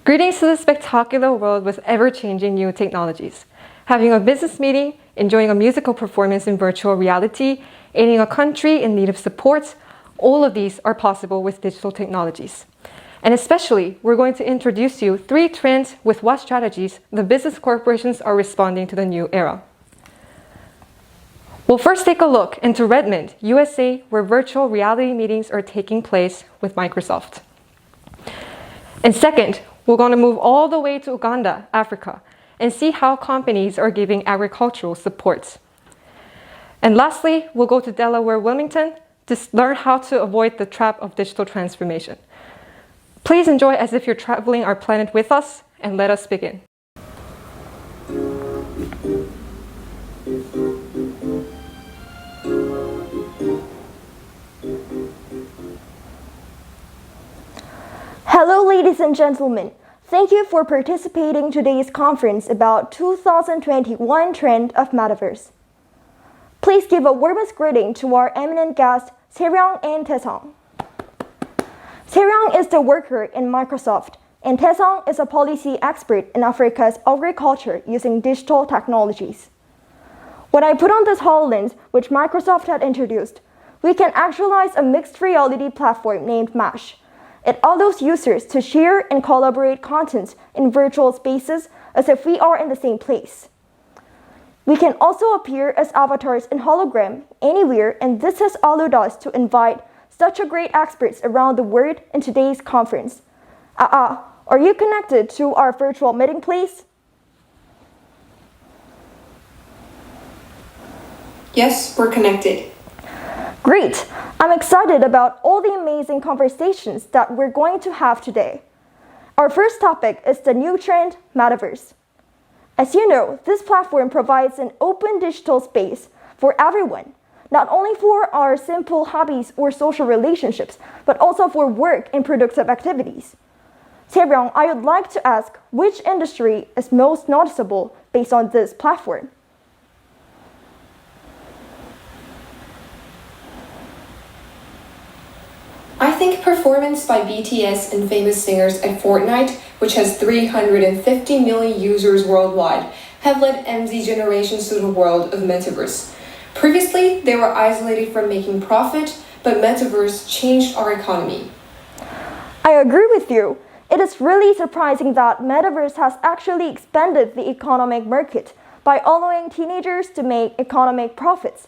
Greetings to the spectacular world with ever-changing new technologies. Having a business meeting, enjoying a musical performance in virtual reality, aiding a country in need of support, all of these are possible with digital technologies. And especially, we're going to introduce you 3 trends with what strategies the business corporations are responding to the new era. We'll first take a look into Redmond, USA, where virtual reality meetings are taking place with Microsoft. And second, we're going to move all the way to Uganda, Africa, and see how companies are giving agricultural support. And lastly, we'll go to Delaware, Wilmington, to learn how to avoid the trap of digital transformation. Please enjoy as if you're traveling our planet with us, and let us begin. Hello, ladies and gentlemen. Thank you for participating in today's conference about 2021 trend of Metaverse. Please give a warmest greeting to our eminent guests, Tae-ryung and Tae-sung. Tae-ryung is the worker in Microsoft, and Tae-sung is a policy expert in Africa's agriculture using digital technologies. When I put on this HoloLens, which Microsoft had introduced, we can actualize a mixed reality platform named Mesh. It allows users to share and collaborate content in virtual spaces as if we are in the same place. We can also appear as avatars in hologram anywhere, and this has allowed us to invite such a great experts around the world in today's conference. Are you connected to our virtual meeting, please? Yes, we're connected. Great! I'm excited about all the amazing conversations that we're going to have today. Our first topic is the new trend, Metaverse. As you know, this platform provides an open digital space for everyone, not only for our simple hobbies or social relationships, but also for work and productive activities. Tae-ryung, I would like to ask which industry is most noticeable based on this platform? I think performance by BTS and famous singers at Fortnite, which has 350 million users worldwide, have led MZ generations to the world of Metaverse. Previously, they were isolated from making profit, but Metaverse changed our economy. I agree with you. It is really surprising that Metaverse has actually expanded the economic market by allowing teenagers to make economic profits.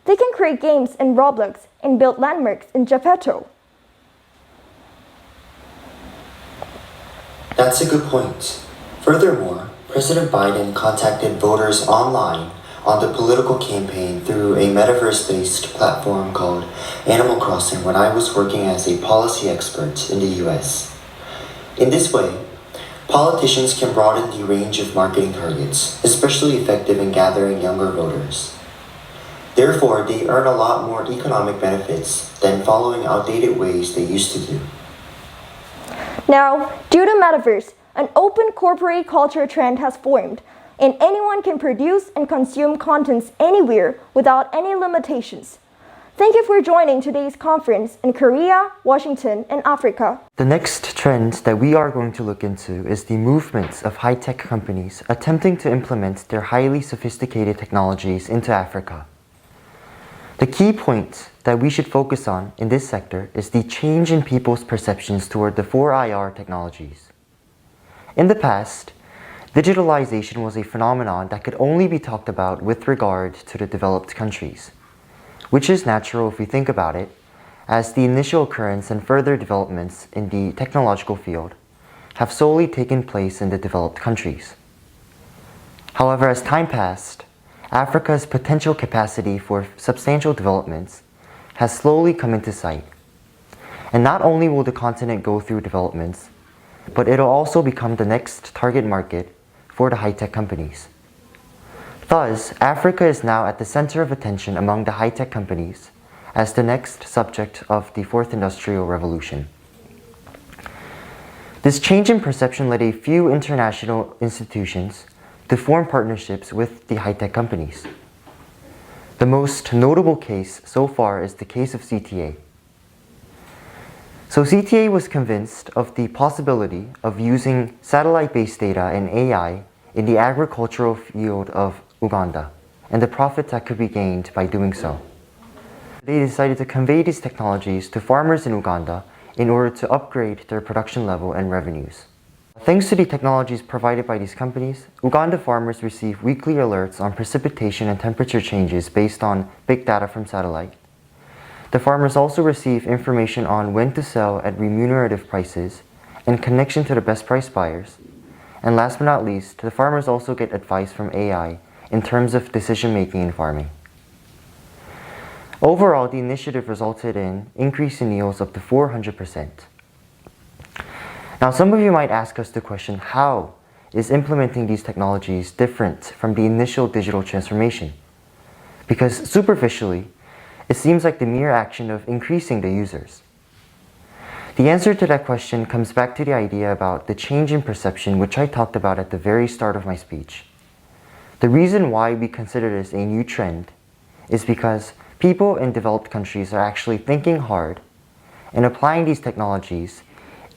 They can create games in Roblox and build landmarks in Geppetto. That's a good point. Furthermore, President Biden contacted voters online on the political campaign through a metaverse-based platform called Animal Crossing when I was working as a policy expert in the US. In this way, politicians can broaden the range of marketing targets, especially effective in gathering younger voters. Therefore, they earn a lot more economic benefits than following outdated ways they used to do. Now, due to Metaverse, an open corporate culture trend has formed, and anyone can produce and consume contents anywhere without any limitations. Thank you for joining today's conference in Korea, Washington, and Africa. The next trend that we are going to look into is the movement of high-tech companies attempting to implement their highly sophisticated technologies into Africa. The key point that we should focus on in this sector is the change in people's perceptions toward the 4IR technologies. In the past, digitalization was a phenomenon that could only be talked about with regard to the developed countries, which is natural if we think about it, as the initial occurrence and further developments in the technological field have solely taken place in the developed countries. However, as time passed, Africa's potential capacity for substantial developments has slowly come into sight. And not only will the continent go through developments, but it'll also become the next target market for the high-tech companies. Thus, Africa is now at the center of attention among the high-tech companies as the next subject of the Fourth Industrial Revolution. This change in perception led a few international institutions to form partnerships with the high-tech companies. The most notable case so far is the case of CTA. So CTA was convinced of the possibility of using satellite-based data and AI in the agricultural field of Uganda and the profit that could be gained by doing so. They decided to convey these technologies to farmers in Uganda in order to upgrade their production level and revenues. Thanks to the technologies provided by these companies, Uganda farmers receive weekly alerts on precipitation and temperature changes based on big data from satellite. The farmers also receive information on when to sell at remunerative prices and connection to the best price buyers. And last but not least, the farmers also get advice from AI in terms of decision making in farming. Overall, the initiative resulted in increase in yields up to 400%. Now, some of you might ask us the question, how is implementing these technologies different from the initial digital transformation? Because superficially, it seems like the mere action of increasing the users. The answer to that question comes back to the idea about the change in perception, which I talked about at the very start of my speech. The reason why we consider this a new trend is because people in developed countries are actually thinking hard and applying these technologies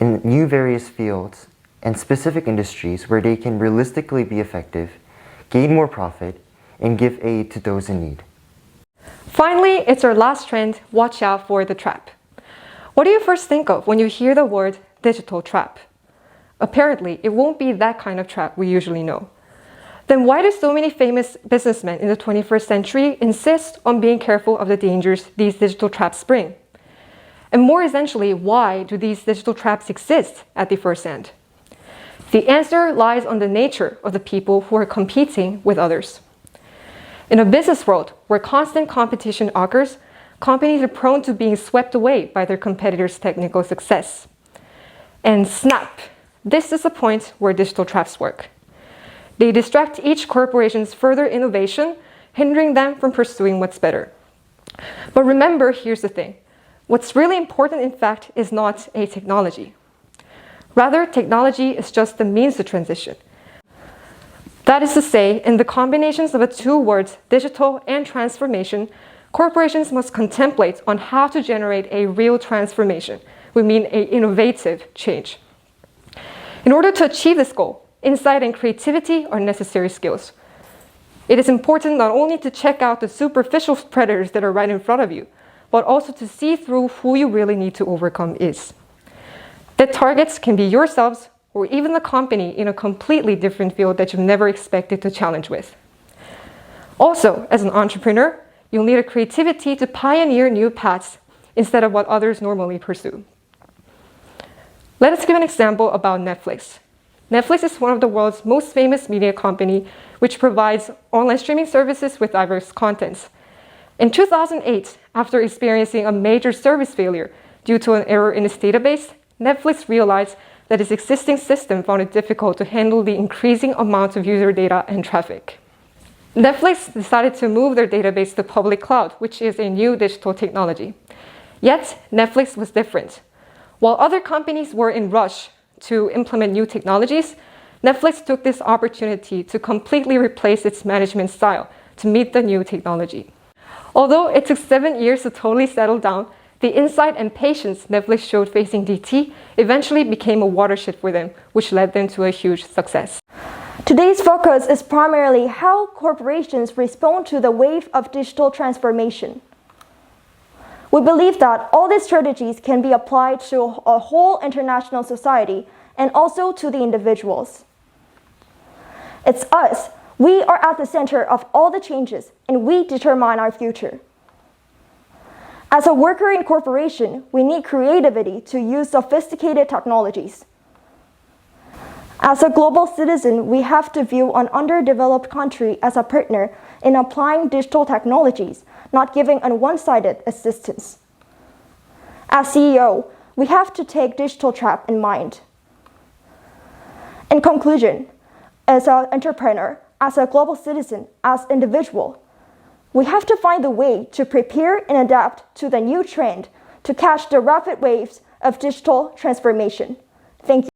in new various fields and specific industries where they can realistically be effective, gain more profit, and give aid to those in need. Finally, it's our last trend, watch out for the trap. What do you first think of when you hear the word digital trap? Apparently, it won't be that kind of trap we usually know. Then why do so many famous businessmen in the 21st century insist on being careful of the dangers these digital traps bring? And more essentially, why do these digital traps exist at the first end? The answer lies on the nature of the people who are competing with others. In a business world where constant competition occurs, companies are prone to being swept away by their competitors' technical success. And snap! This is the point where digital traps work. They distract each corporation's further innovation, hindering them from pursuing what's better. But remember, here's the thing. What's really important, in fact, is not a technology. Rather, technology is just the means to transition. That is to say, in the combinations of the two words, digital and transformation, corporations must contemplate on how to generate a real transformation. We mean an innovative change. In order to achieve this goal, insight and creativity are necessary skills. It is important not only to check out the superficial predators that are right in front of you, but also to see through who you really need to overcome is. The targets can be yourselves or even the company in a completely different field that you've never expected to challenge with. Also, as an entrepreneur, you'll need a creativity to pioneer new paths instead of what others normally pursue. Let us give an example about Netflix. Netflix is one of the world's most famous media company, which provides online streaming services with diverse contents. In 2008, after experiencing a major service failure due to an error in its database, Netflix realized that its existing system found it difficult to handle the increasing amount of user data and traffic. Netflix decided to move their database to public cloud, which is a new digital technology. Yet, Netflix was different. While other companies were in rush to implement new technologies, Netflix took this opportunity to completely replace its management style to meet the new technology. Although it took 7 years to totally settle down, the insight and patience Netflix showed facing DT eventually became a watershed for them, which led them to a huge success. Today's focus is primarily how corporations respond to the wave of digital transformation. We believe that all these strategies can be applied to a whole international society and also to the individuals. It's us. We are at the center of all the changes, and we determine our future. As a worker in corporation, we need creativity to use sophisticated technologies. As a global citizen, we have to view an underdeveloped country as a partner in applying digital technologies, not giving a one-sided assistance. As CEO, we have to take digital trap in mind. In conclusion, as an entrepreneur, as a global citizen, as an individual, we have to find the way to prepare and adapt to the new trend to catch the rapid waves of digital transformation. Thank you.